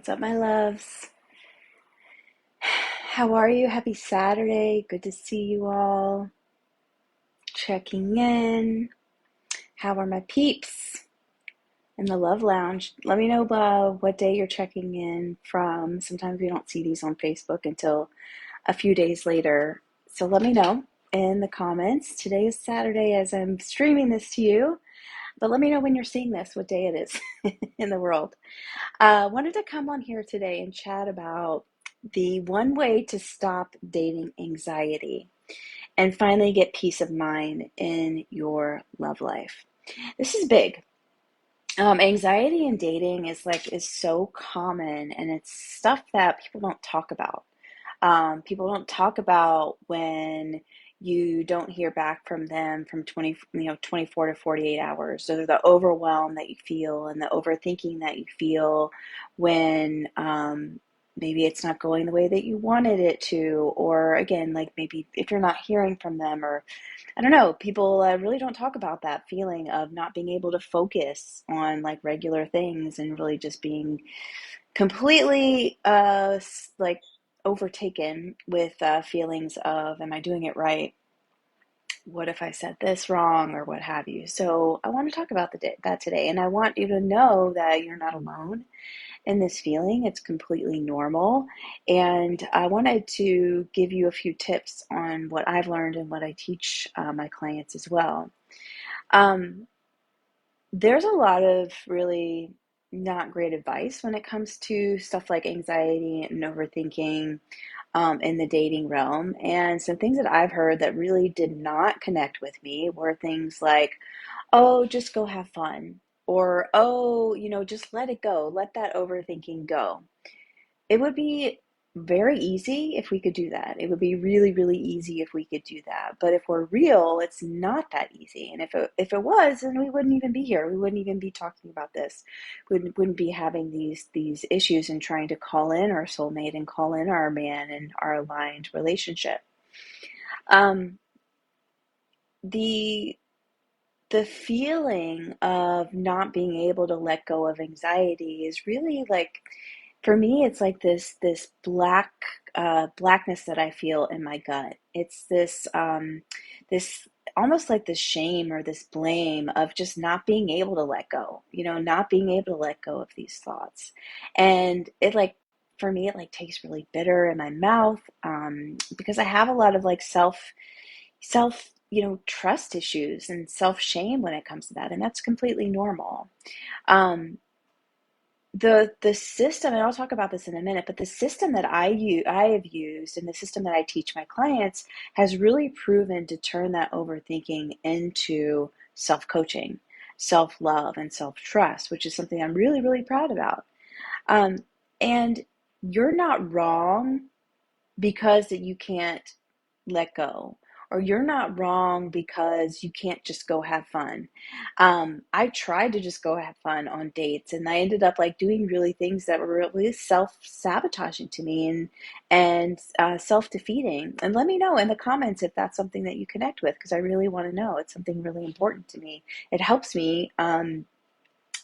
What's up, my loves? How are you? Happy Saturday. Good to see you all. Checking in. How are my peeps in the Love Lounge? Let me know what day you're checking in from. Sometimes we don't see these on Facebook until a few days later. So let me know in the comments. Today is Saturday as I'm streaming this to you. But let me know when you're seeing this, what day it is in the world. Wanted to come on here today and chat about the one way to stop dating anxiety and finally get peace of mind in your love life. This is big. Anxiety in dating is so common, and it's stuff that people don't talk about. People don't talk about when you don't hear back from them from 24 to 48 hours. So the overwhelm that you feel and the overthinking that you feel when maybe it's not going the way that you wanted it to, or again, like maybe if you're not hearing from them, or I don't know, people really don't talk about that feeling of not being able to focus on like regular things and really just being completely like overtaken with feelings of, am I doing it right? What if I said this wrong, or what have you? So I want to talk about that today, and I want you to know that you're not alone in this feeling. It's completely normal, and I wanted to give you a few tips on what I've learned and what I teach my clients as well. Um, there's a lot of really not great advice when it comes to stuff like anxiety and overthinking in the dating realm. And some things that I've heard that really did not connect with me were things like, oh, just go have fun. Or, oh, just let it go. Let that overthinking go. It would be very easy if we could do that. It would be really, really easy if we could do that. But if we're real, it's not that easy. And if it was, then we wouldn't even be here. We wouldn't even be talking about this. We wouldn't be having these issues and trying to call in our soulmate and call in our man and our aligned relationship. Um, the the feeling of not being able to let go of anxiety is really like, for me, it's like this blackness that I feel in my gut. It's this almost like this shame or this blame of just not being able to let go, not being able to let go of these thoughts. And it like, for me, it like tastes really bitter in my mouth, because I have a lot of like self trust issues and self shame when it comes to that, and that's completely normal. Um, the system, and I'll talk about this in a minute, but the system that I have used, and the system that I teach my clients, has really proven to turn that overthinking into self-coaching, self-love, and self-trust, which is something I'm really, really proud about. Um, and you're not wrong because that you can't let go, or you're not wrong because you can't just go have fun. I tried to just go have fun on dates, and I ended up like doing really things that were really self-sabotaging to me, and self-defeating. And let me know in the comments if that's something that you connect with, because I really want to know. It's something really important to me. It helps me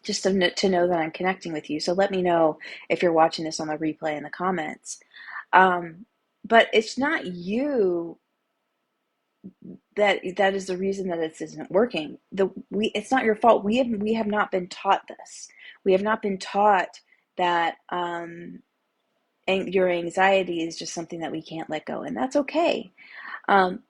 just to know that I'm connecting with you. So let me know if you're watching this on the replay in the comments. Um, but it's not you that is the reason that it isn't working. It's not your fault. We have not been taught this. We have not been taught that and your anxiety is just something that we can't let go, and that's okay. Um,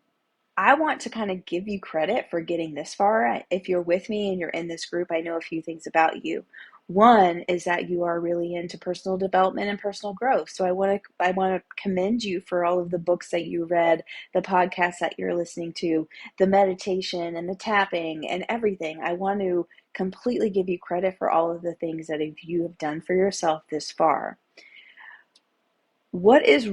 I want to kind of give you credit for getting this far. If you're with me and you're in this group, I know a few things about you. One is that you are really into personal development and personal growth. So I want to commend you for all of the books that you read, the podcasts that you're listening to, the meditation and the tapping and everything. I want to completely give you credit for all of the things that you have done for yourself this far. What is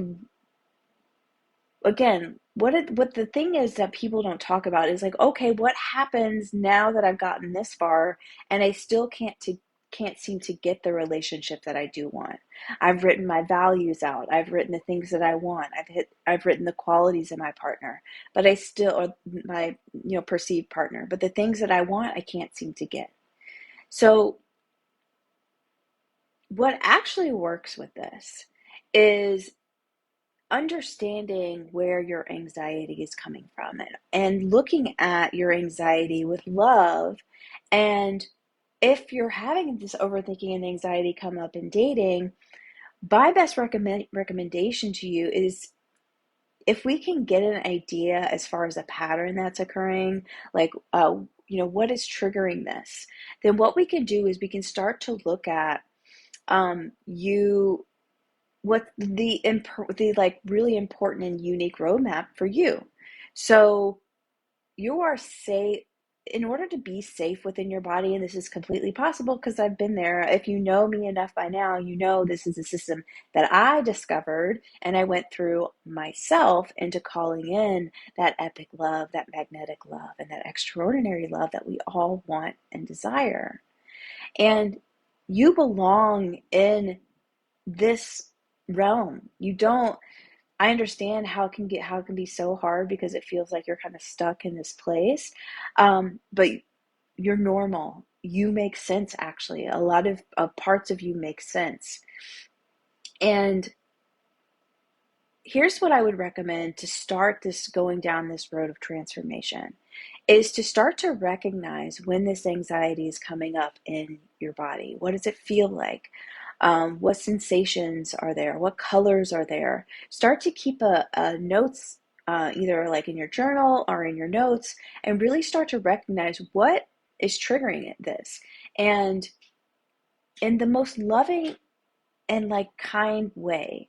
again, what the thing is that people don't talk about is like, okay, what happens now that I've gotten this far and I still can't seem to get the relationship that I do want. I've written my values out. I've written the things that I want. I've written the qualities of my partner, but I still, or my perceived partner, but the things that I want I can't seem to get. So what actually works with this is understanding where your anxiety is coming from and looking at your anxiety with love. And if you're having this overthinking and anxiety come up in dating, my best recommendation to you is, if we can get an idea as far as a pattern that's occurring, like, what is triggering this, then what we can do is we can start to look at you what the like really important and unique roadmap for you. So you are safe. In order to be safe within your body, and this is completely possible because I've been there. If you know me enough by now, you know this is a system that I discovered and I went through myself into calling in that epic love, that magnetic love, and that extraordinary love that we all want and desire. And you belong in this realm. You don't I understand how it can be so hard because it feels like you're kind of stuck in this place. But you're normal. You make sense, actually. A lot of parts of you make sense. And here's what I would recommend to start this going down this road of transformation is to start to recognize when this anxiety is coming up in your body. What does it feel like? What sensations are there? What colors are there? Start to keep a notes, either like in your journal or in your notes, and really start to recognize what is triggering this. And in the most loving and like kind way.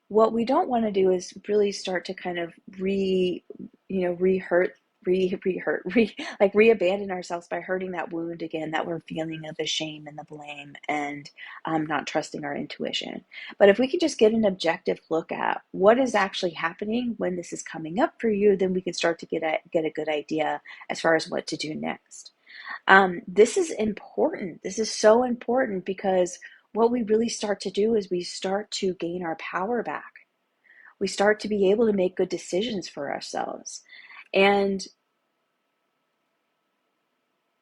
What we don't want to do is really start to kind of re-abandon ourselves by hurting that wound again that we're feeling of the shame and the blame and not trusting our intuition. But if we can just get an objective look at what is actually happening when this is coming up for you, then we can start to get a good idea as far as what to do next. This is important. This is so important because what we really start to do is we start to gain our power back. We start to be able to make good decisions for ourselves. And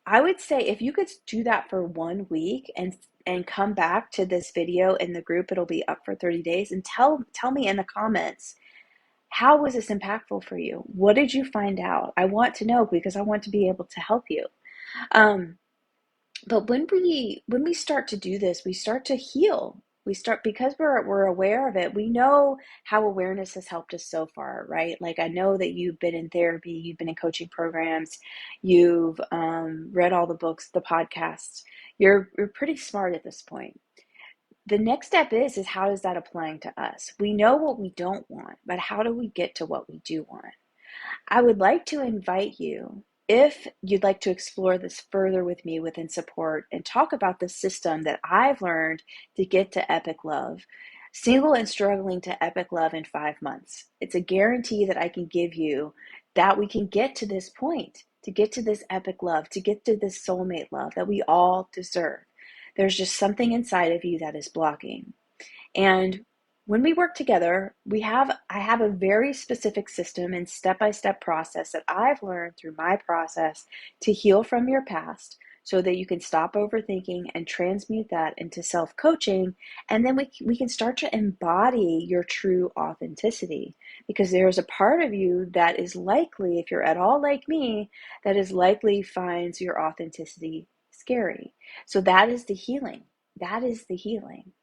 I would say if you could do that for 1 week and come back to this video in the group, it'll be up for 30 days, and tell me in the comments, how was this impactful for you? What did you find out? I want to know because I want to be able to help you. But when we start to do this, we start to heal. We start because we're aware of it. We know how awareness has helped us so far, right? Like, I know that you've been in therapy, you've been in coaching programs, you've read all the books, the podcasts. You're pretty smart at this point. The next step is how is that applying to us? We know what we don't want, but how do we get to what we do want? I would like to invite you, if you'd like to explore this further with me within support and talk about the system that I've learned to get to epic love, single and struggling to epic love in 5 months. It's a guarantee that I can give you that we can get to this point, to get to this epic love, to get to this soulmate love that we all deserve. There's just something inside of you that is blocking. And when we work together, I have a very specific system and step-by-step process that I've learned through my process to heal from your past so that you can stop overthinking and transmute that into self-coaching. And then we can start to embody your true authenticity, because there's a part of you that is likely, if you're at all like me, that is likely finds your authenticity scary. So that is the healing. That is the healing.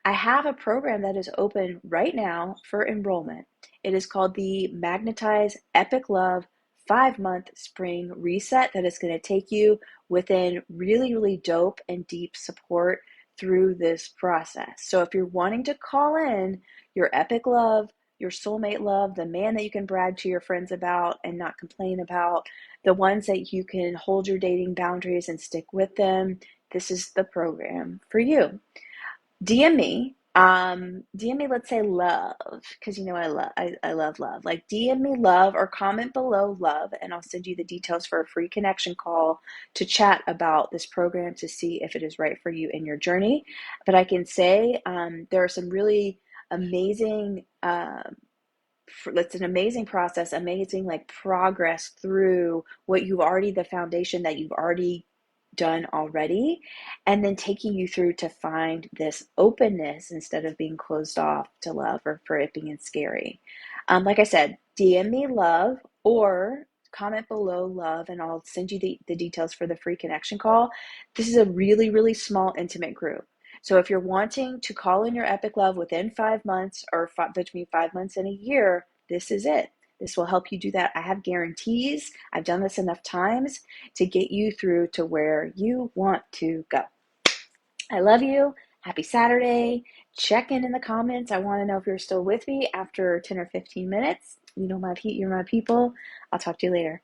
I have a program that is open right now for enrollment. It is called the Magnetize Epic Love 5-month Spring Reset, that is going to take you within really, really dope and deep support through this process. So if you're wanting to call in your epic love, your soulmate love, the man that you can brag to your friends about and not complain about, the ones that you can hold your dating boundaries and stick with them, this is the program for you. DM me, let's say love, because I love love. Like, DM me love or comment below love, and I'll send you the details for a free connection call to chat about this program to see if it is right for you in your journey. But I can say there are some really amazing it's an amazing process, amazing like progress through what you've already, the foundation that you've already done already, and then taking you through to find this openness instead of being closed off to love or for it being scary. Like I said, DM me love or comment below love, and I'll send you the details for the free connection call. This is a really, really small, intimate group. So if you're wanting to call in your epic love within 5 months or between 5 months and a year, this is it. This will help you do that. I have guarantees. I've done this enough times to get you through to where you want to go. I love you. Happy Saturday. Check in the comments. I want to know if you're still with me after 10 or 15 minutes. You know you're my people. I'll talk to you later.